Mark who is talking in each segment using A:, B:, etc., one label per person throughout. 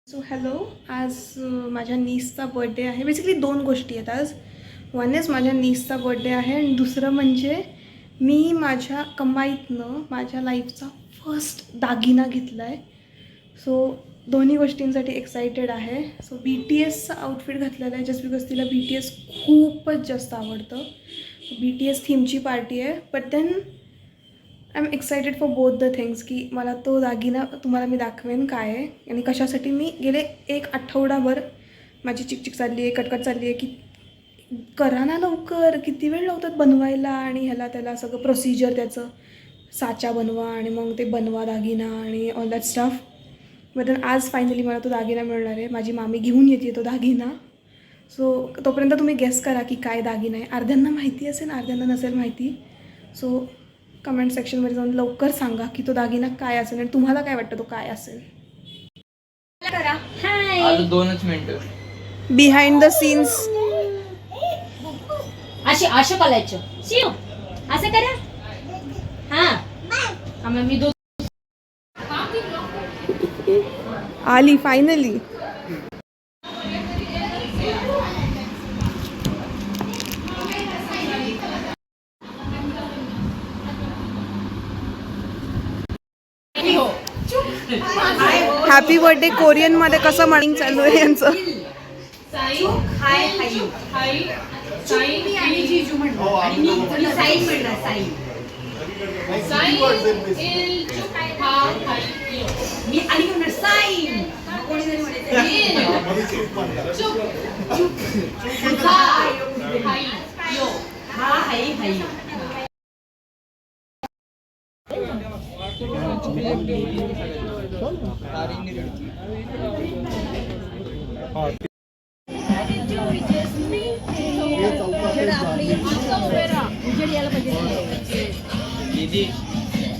A: So hello, आज माझ्या नीसचा birthday आहे. बेसिकली दोन गोष्टी आहेत आज. वन इज माझ्या नीसचा बर्थडे आहे आणि दुसरं म्हणजे मी माझ्या कमाईतनं माझ्या लाईफचा फर्स्ट दागिना घेतला आहे. सो दोन्ही गोष्टींसाठी एक्सायटेड आहे. सो BTSचा आउटफिट घातलेला आहे जस्ट बिकॉज तिला BTS खूपच जास्त आवडतं. BTS थीमची पार्टी आहे. But then I am excited for both the things की मला तो दागिना तुम्हाला मी दाखवेन काय आहे आणि कशासाठी. मी गेले एक आठवडाभर माझी चिकचिक चालली आहे, कटकट चालली आहे की करा ना लवकर, किती वेळ लावतात बनवायला आणि ह्याला त्याला सगळं प्रोसिजर, त्याचं साचा बनवा आणि मग ते बनवा दागिना आणि ऑल दॅट स्टफ. बट आज फायनली मला तो दागिना मिळणार आहे. माझी मामी घेऊन येते तो दागिना. सो तोपर्यंत तुम्ही गेस करा की काय दागिना आहे. अर्ध्यांना माहिती असेल, अर्ध्यांना नसेल माहिती. सो कमेंट सेक्शनमध्ये जाऊन लवकर सांगा की तो दागिना काय असेल आणि तुम्हाला काय वाटतं तो काय असेल.
B: दोनच मिनिटं.
A: बिहाइंड द सीन्स
C: असे बोलायचं शिव असं करा. हा मी
A: आली फायनली. हॅपी बर्थडे कोरियनमध्ये कसं मॉर्निंग चालू आहे यांचं.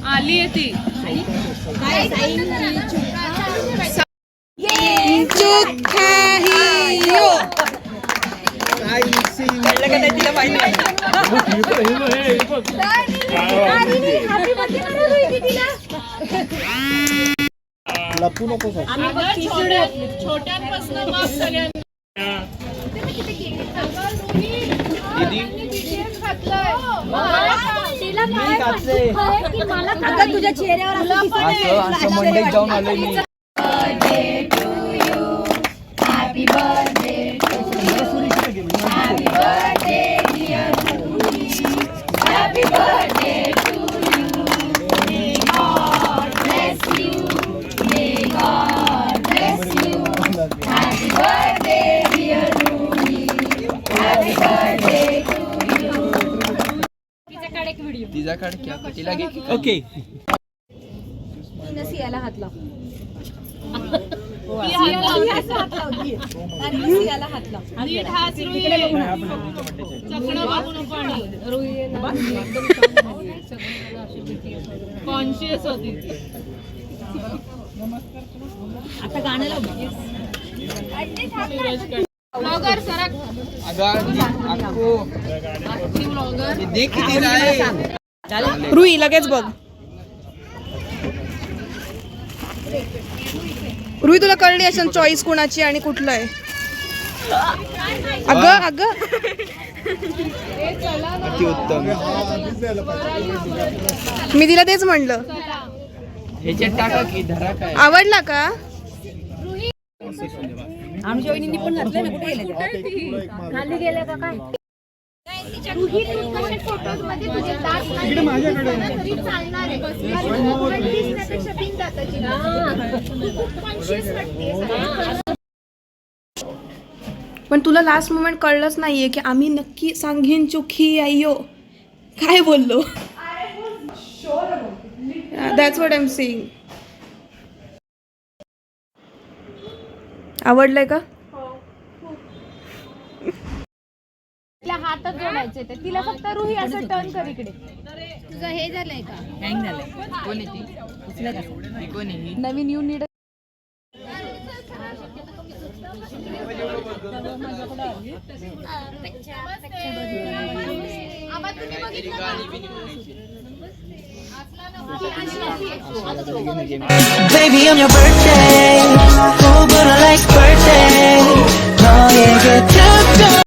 D: आली आहे ती.
E: लपू नको
D: छोट्यांपासून मग सगळ्यांना
C: तुझ्या चेहऱ्यावर
B: असं मंडईत जाऊन आलोय मी. तिच्याकडे क्या तिला घे. ओके.
C: सियाला हात लाव.
D: कॉन्शियस होती.
C: आता गाणं लाव.
D: ब्लॉगर सरक.
B: देख किती आहे.
A: रुई लगेच बघ. रुई तुला कळली असेल चॉईस कोणाची आणि कुठलं आहे. अगं अगं
B: अतिउत्तम.
A: मी तिला तेच म्हणलं.
B: ह्याच्यात टाका की धरा काय.
A: आवडला का.
C: आमच्या वहिनींनी पण घातलं ना. कुठे गेले खाली गेले का काय.
A: पण तुला लास्ट मोमेंट कळलंच नाहीये की आम्ही नक्की सांगेन चुकी आयो काय बोललो. That's what I am saying. आवडलंय का.
D: तिला हातच जोडायचे ते. तिला फक्त रुही असं टर्न कर इकडे.
C: तुझं हे झालंय का.
B: हँग झालंय. कोण आहे ती. कोण आहे.
D: नवीन you need.
F: Baby, on your birthday, oh, but I